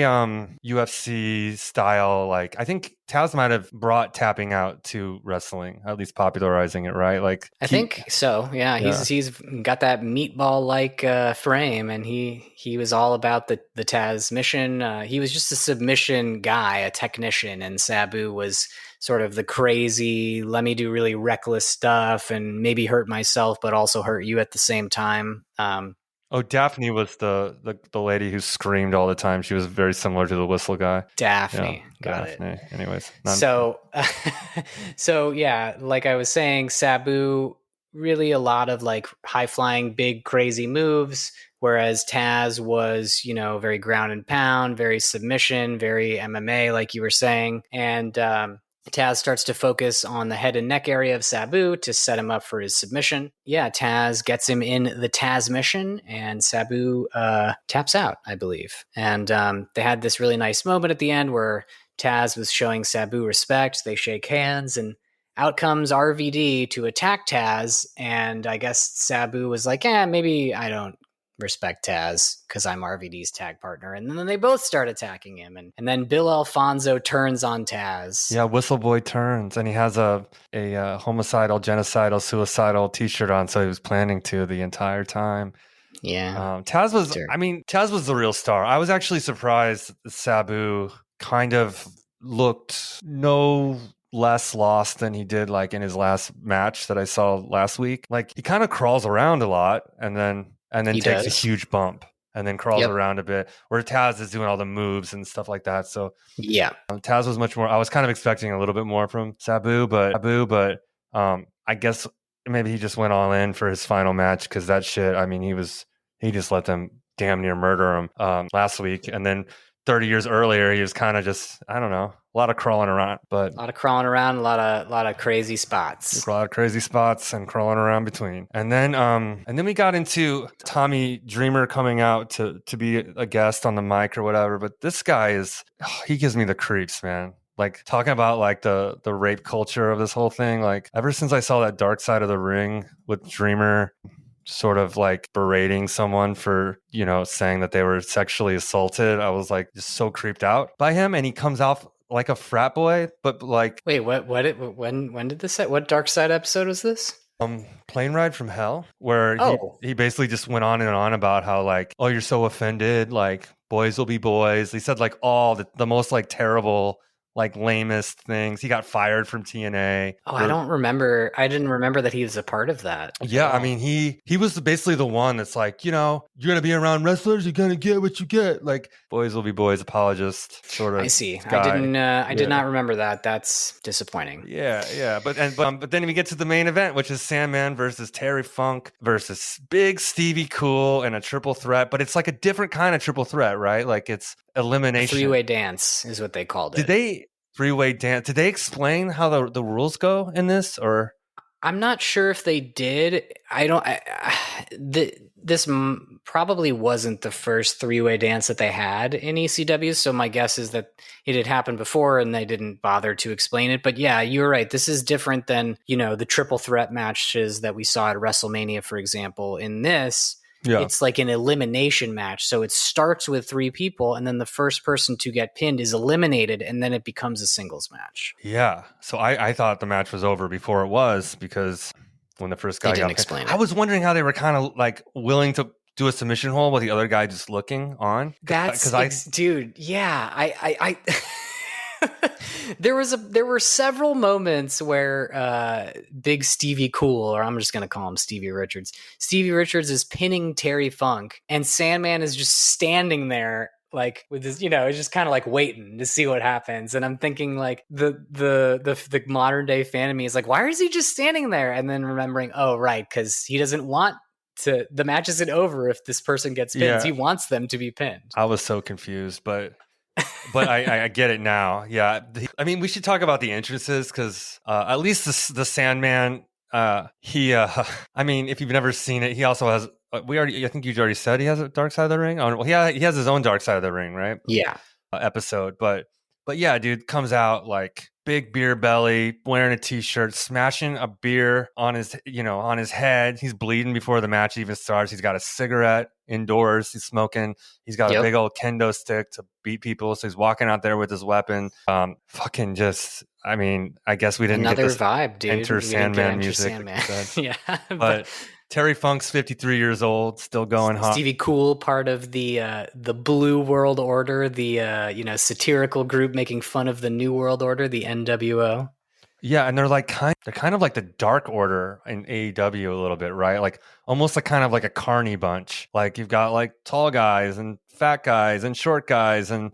UFC style. Like I think Taz might have brought tapping out to wrestling, at least popularizing it, right? Like I think so. Yeah, he's got that meatball like frame, and he was all about the Taz mission. He was just a submission guy, a technician, and Sabu was sort of the crazy, let me do really reckless stuff and maybe hurt myself, but also hurt you at the same time. Oh, Daphne was the lady who screamed all the time. She was very similar to the whistle guy. Daphne. Got it. Anyways. So yeah, like I was saying, Sabu, really a lot of like high-flying, big, crazy moves, whereas Taz was, very ground and pound, very submission, very MMA, like you were saying. And Taz starts to focus on the head and neck area of Sabu to set him up for his submission. Yeah, Taz gets him in the Taz mission, and Sabu taps out, I believe. And they had this really nice moment at the end where Taz was showing Sabu respect. They shake hands, and out comes RVD to attack Taz. And I guess Sabu was like, maybe I don't respect Taz because I'm RVD's tag partner. And then they both start attacking him. And then Bill Alfonso turns on Taz. Yeah, Whistleboy turns, and he has a homicidal, genocidal, suicidal t-shirt on, so he was planning to the entire time. Yeah. Taz was the real star. I was actually surprised that Sabu kind of looked no less lost than he did like in his last match that I saw last week. Like he kind of crawls around a lot and then He takes a does. huge bump and then crawls Yep. around a bit, where Taz is doing all the moves and stuff like that. So Yeah. Taz was much more. I was kind of expecting a little bit more from Sabu, but I guess maybe he just went all in for his final match, because that shit. I mean, he just let them damn near murder him last week, and then 30 years earlier, he was kind of just, I don't know, a lot of crawling around, but A lot of crawling around, a lot of crazy spots. a lot of crazy spots and crawling around between. And then we got into Tommy Dreamer coming out to be a guest on the mic or whatever. But this guy he gives me the creeps, man. Like talking about like the rape culture of this whole thing. Like ever since I saw that Dark Side of the Ring with Dreamer sort of like berating someone for, saying that they were sexually assaulted, I was like just so creeped out by him. And he comes out like a frat boy, but like, wait, when did this? What Dark Side episode was this? Plane Ride from Hell, where he basically just went on and on about how like, oh, you're so offended, like boys will be boys. He said like all the most like terrible, like lamest things. He got fired from TNA. Oh, I don't remember. I didn't remember that he was a part of that. Yeah, I mean, he was basically the one that's like, you're gonna be around wrestlers, you're gonna get what you get. Like boys will be boys, apologist sort of. I see. Guy. I did not remember that. That's disappointing. Yeah. But then we get to the main event, which is Sandman versus Terry Funk versus Big Stevie Cool in a triple threat. But it's like a different kind of triple threat, right? Like it's elimination. Three-way dance is what they called it. Three-way dance? Did they explain how the rules go in this, or? I'm not sure if they did. This probably wasn't the first three-way dance that they had in ECW, so my guess is that it had happened before and they didn't bother to explain it. But yeah, you're right. This is different than, the triple threat matches that we saw at WrestleMania, for example. In this, it's like an elimination match. So it starts with three people, and then the first person to get pinned is eliminated, and then it becomes a singles match. Yeah. So I thought the match was over before it was, because when the first guy got pinned, I was wondering how they were kind of like willing to do a submission hold with the other guy just looking on. Dude, yeah. I there were several moments where Big Stevie Cool, or I'm just going to call him Stevie Richards. Stevie Richards is pinning Terry Funk, and Sandman is just standing there like with his, just kind of like waiting to see what happens. And I'm thinking like the modern day fan of me is like, why is he just standing there? And then remembering, oh, right, because he doesn't want to. The match isn't over if this person gets pinned. Yeah. He wants them to be pinned. I was so confused, but I get it now. Yeah. I mean, we should talk about the entrances, because at least the Sandman, I mean, if you've never seen it, he also has, I think you already said he has a Dark Side of the Ring. Oh, well, he has his own Dark Side of the Ring, right? Yeah. Episode. But yeah, dude comes out like big beer belly, wearing a t-shirt, smashing a beer on his head. He's bleeding before the match even starts. He's got a cigarette indoors. He's smoking. He's got a big old kendo stick to beat people. So he's walking out there with his weapon. Fucking just, I mean, I guess we didn't get this vibe, dude. Enter Sandman music. Sandman. Yeah. But Terry Funk's 53 years old, still going hot. Stevie Cool, part of the Blue World Order, the satirical group making fun of the New World Order, the NWO. Yeah, and they're kind of like the Dark Order in AEW a little bit, right? Like almost like kind of like a carny bunch. Like you've got like tall guys and fat guys and short guys and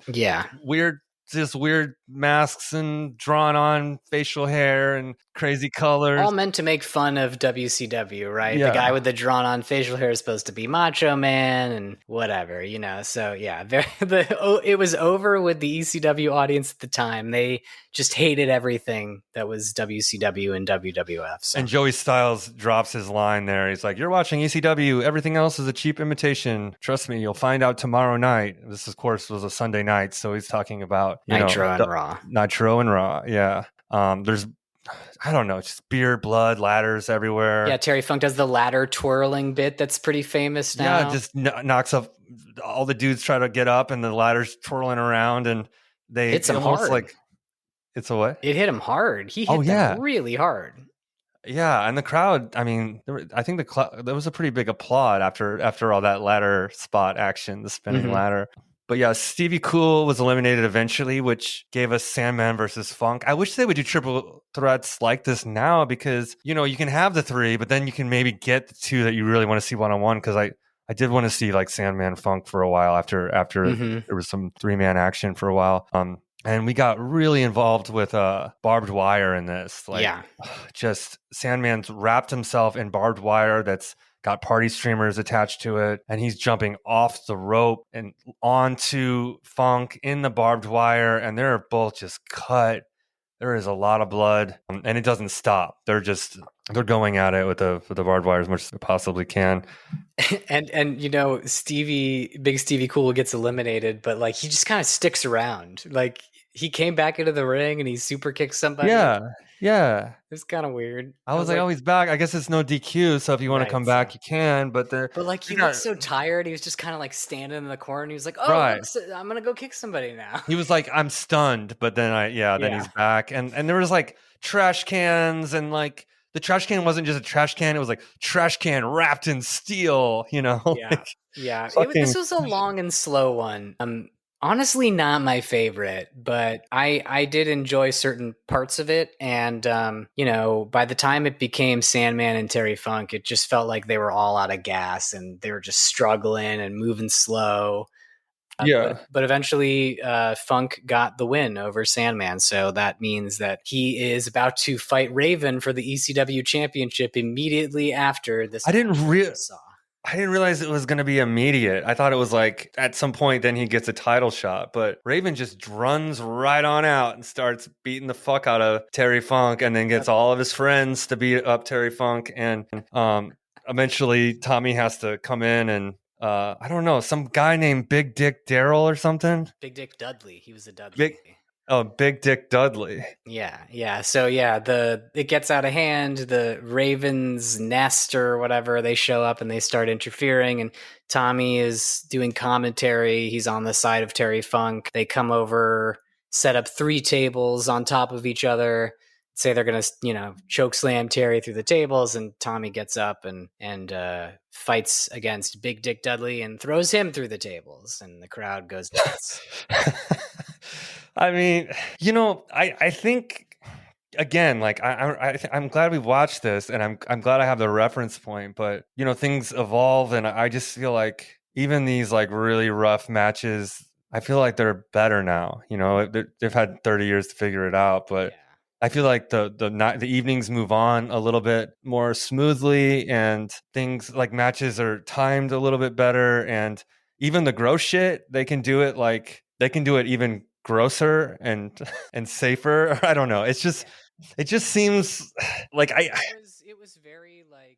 weird masks and drawn on facial hair and crazy colors. All meant to make fun of WCW, right? Yeah. The guy with the drawn on facial hair is supposed to be Macho Man and whatever, So yeah, it was over with the ECW audience at the time. They just hated everything that was WCW and WWF. So. And Joey Styles drops his line there. He's like, "You're watching ECW. Everything else is a cheap imitation. Trust me, you'll find out tomorrow night." This, of course, was a Sunday night, so he's talking about Nitro and Raw. Nitro and Raw, yeah. There's, I don't know, just beer, blood, ladders everywhere. Yeah, Terry Funk does the ladder twirling bit that's pretty famous now. Yeah, just knocks up. All the dudes try to get up, and the ladder's twirling around, and they hits him hard. Like, it's a what? It hit him hard. He hit them really hard. Yeah, and the crowd, I mean, I think there was a pretty big applaud after all that ladder spot action, the spinning Hmm. ladder. But yeah, Stevie Cool was eliminated eventually, which gave us Sandman versus Funk. I wish they would do triple threats like this now because, you can have the three, but then you can maybe get the two that you really want to see one-on-one because I did want to see like Sandman Funk for a while after Hmm. there was some three-man action for a while. And we got really involved with barbed wire in this. Like, Yeah. just Sandman's wrapped himself in barbed wire that's got party streamers attached to it, and he's jumping off the rope and onto Funk in the barbed wire, and they're both just cut. There is a lot of blood, and it doesn't stop. They're going at it with the barbed wire as much as they possibly can. And Big Stevie Cool gets eliminated, but like he just kind of sticks around. Like he came back into the ring and he super kicked somebody. Yeah, yeah. It's kind of weird. I I was was like, like, oh, he's back. I guess it's no DQ, so if you want to right. come back, So, you can. But but like we he looked got so tired. He was just kind of like standing in the corner. And he was like, "Oh, right. look, I'm gonna go kick somebody now." He was like, I'm stunned, but then then Yeah, he's back. And there was like trash cans and like the trash can wasn't just a trash can, it was like trash can wrapped in steel, yeah, like yeah. This fucking was a long and slow one. Honestly, not my favorite, but I did enjoy certain parts of it. And by the time it became Sandman and Terry Funk, it just felt like they were all out of gas and they were just struggling and moving slow. But yeah. but eventually, Funk got the win over Sandman, so that means that he is about to fight Raven for the ECW championship immediately after this I match didn't that we re- just saw. I didn't realize it was going to be immediate. I thought it was like at some point then he gets a title shot, but Raven just runs right on out and starts beating the fuck out of Terry Funk and then gets Yep. all of his friends to beat up Terry Funk and eventually Tommy has to come in and I don't know, some guy named Big Dick Daryl or something. Big Dick Dudley, he was a Dudley. Big Big Dick Dudley. Yeah. So yeah, it gets out of hand. The Ravens nest or whatever, they show up and they start interfering. And Tommy is doing commentary. He's on the side of Terry Funk. They come over, set up 3 tables on top of each other. Say they're gonna, choke slam Terry through the tables, and Tommy gets up and fights against Big Dick Dudley and throws him through the tables, and the crowd goes nuts. I mean, I think again, like I'm glad we watched this, and I'm glad I have the reference point. But things evolve, and I just feel like even these like really rough matches, I feel like they're better now. They've had 30 years to figure it out, but. Yeah. I feel like the evenings move on a little bit more smoothly, and things like matches are timed a little bit better, and even the gross shit they can do it even grosser and and safer. I don't know. It just seems like It was very like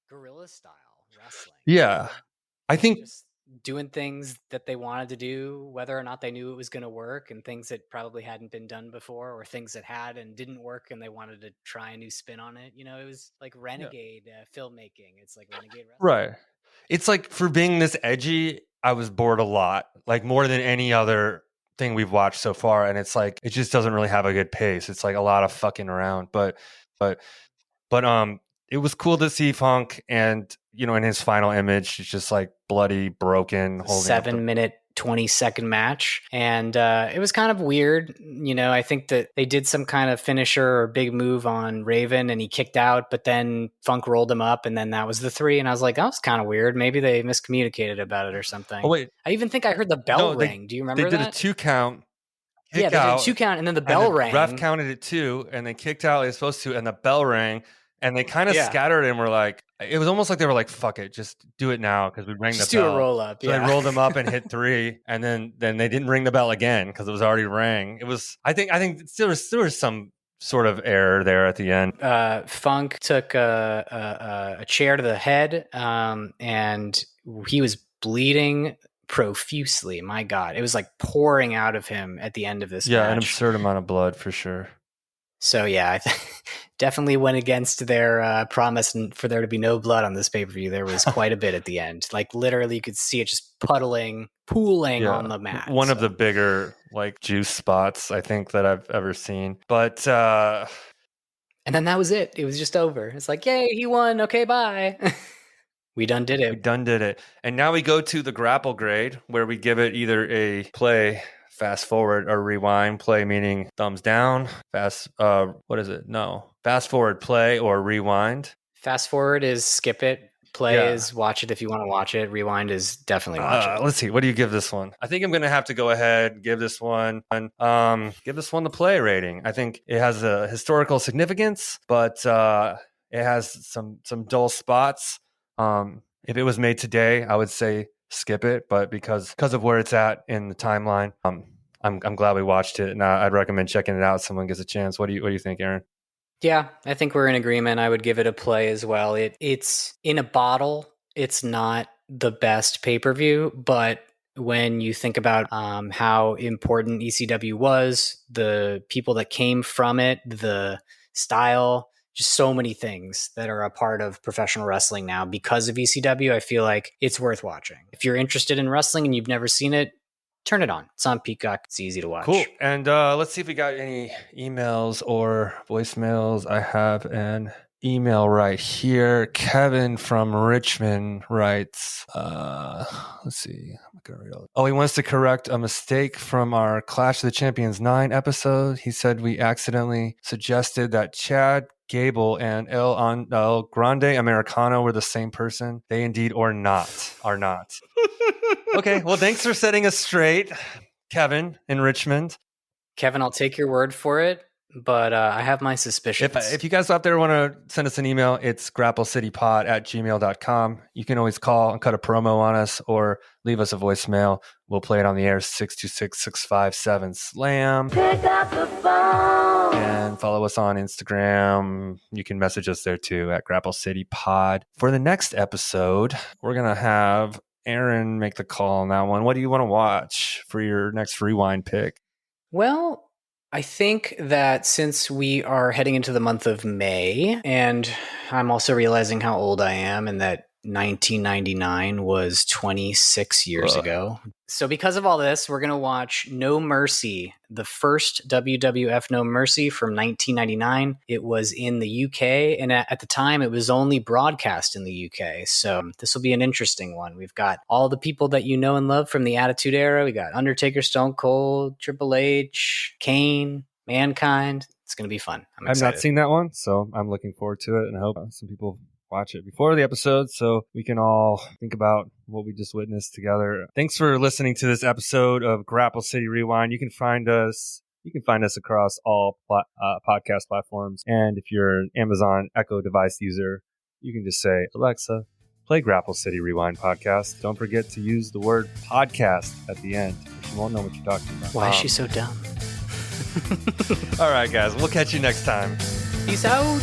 guerrilla style wrestling. yeah. I think Just doing things that they wanted to do, whether or not they knew it was going to work, and things that probably hadn't been done before, or things that had and didn't work, and they wanted to try a new spin on it. It was like yeah. renegade filmmaking. It's like renegade wrestling. Right. It's like for being this edgy, I was bored a lot, like more than any other thing we've watched so far. And it's like, it just doesn't really have a good pace. It's like a lot of fucking around, but, but it was cool to see Funk and, in his final image, it's just like bloody, broken, holding 7-minute 20-second match, and it was kind of weird. I think that they did some kind of finisher or big move on Raven and he kicked out, but then Funk rolled him up, and then that was the 3, and I was like, that was kind of weird. Maybe they miscommunicated about it or something. Oh wait, I even think I heard the bell ring. Do you remember they did that? a 2 count. Yeah, they did a 2 count, and then the bell rang. Ref counted it 2, and they kicked out. They were supposed to, and the bell rang. And they kind of scattered and were like, it was almost like they were like, fuck it, just do it now because we rang the bell. Just do a roll up. So they rolled them up and hit 3, and then they didn't ring the bell again because it was already rang. It was, I think there was some sort of error there at the end. Funk took a chair to the head, and he was bleeding profusely. My God, it was like pouring out of him at the end of this match. An absurd amount of blood for sure. So yeah, I definitely went against their promise and for there to be no blood on this pay-per-view. There was quite a bit at the end. Like literally you could see it just pooling on the mat. One of the bigger like juice spots I think that I've ever seen. But And then that was it. It was just over. It's like, yay, he won. Okay, bye. We done did it. We done did it. And now we go to the grapple grade, where we give it either a play, fast forward, or rewind. Play meaning thumbs down. Fast forward, play, or rewind. Fast forward is skip it. Play is watch it if you want to watch it. Rewind is definitely watch it. Let's see. What do you give this one? I think I'm going to have to go ahead and give this one the play rating. I think it has a historical significance, but it has some dull spots. If it was made today, I would say skip it, but because of where it's at in the timeline, I'm glad we watched it, and I'd recommend checking it out if someone gets a chance. What do you think, Aaron? Yeah, I think we're in agreement. I would give it a play as well. It's in a bottle. It's not the best pay-per-view, but when you think about how important ECW was, the people that came from it, the style, just so many things that are a part of professional wrestling now because of ECW, I feel like it's worth watching. If you're interested in wrestling and you've never seen it, turn it on. It's on Peacock. It's easy to watch. Cool. And let's see if we got any emails or voicemails. I have an email right here. Kevin from Richmond writes, let's see. I'm gonna read all. Oh, he wants to correct a mistake from our Clash of the Champions 9 episode. He said we accidentally suggested that Chad Gable and El Grande Americano were the same person. They indeed are not. Okay, well, thanks for setting us straight, Kevin in Richmond. Kevin, I'll take your word for it, but I have my suspicions. If you guys out there want to send us an email, it's grapplecitypod@gmail.com. You can always call and cut a promo on us or leave us a voicemail. We'll play it on the air, 626-657-SLAM. Pick up the phone. And follow us on Instagram. You can message us there too at grapplecitypod. For the next episode, we're going to have Aaron make the call on that one. What do you want to watch for your next rewind pick? Well, I think that since we are heading into the month of May, and I'm also realizing how old I am and that 1999 was 26 years ago. So because of all this, we're going to watch No Mercy, the first WWF No Mercy from 1999. It was in the UK, and at the time, it was only broadcast in the UK. So this will be an interesting one. We've got all the people that you know and love from the Attitude Era. We got Undertaker, Stone Cold, Triple H, Kane, Mankind. It's going to be fun. I've not seen that one, so I'm looking forward to it, and I hope some people watch it before the episode so we can all think about what we just witnessed together. Thanks for listening to this episode of Grapple City Rewind. You can find us across all podcast platforms. And if you're an Amazon Echo device user, you can just say, Alexa, play Grapple City Rewind podcast. Don't forget to use the word podcast at the end. She won't know what you're talking about. Why is she so dumb? All right, guys. We'll catch you next time. Peace out.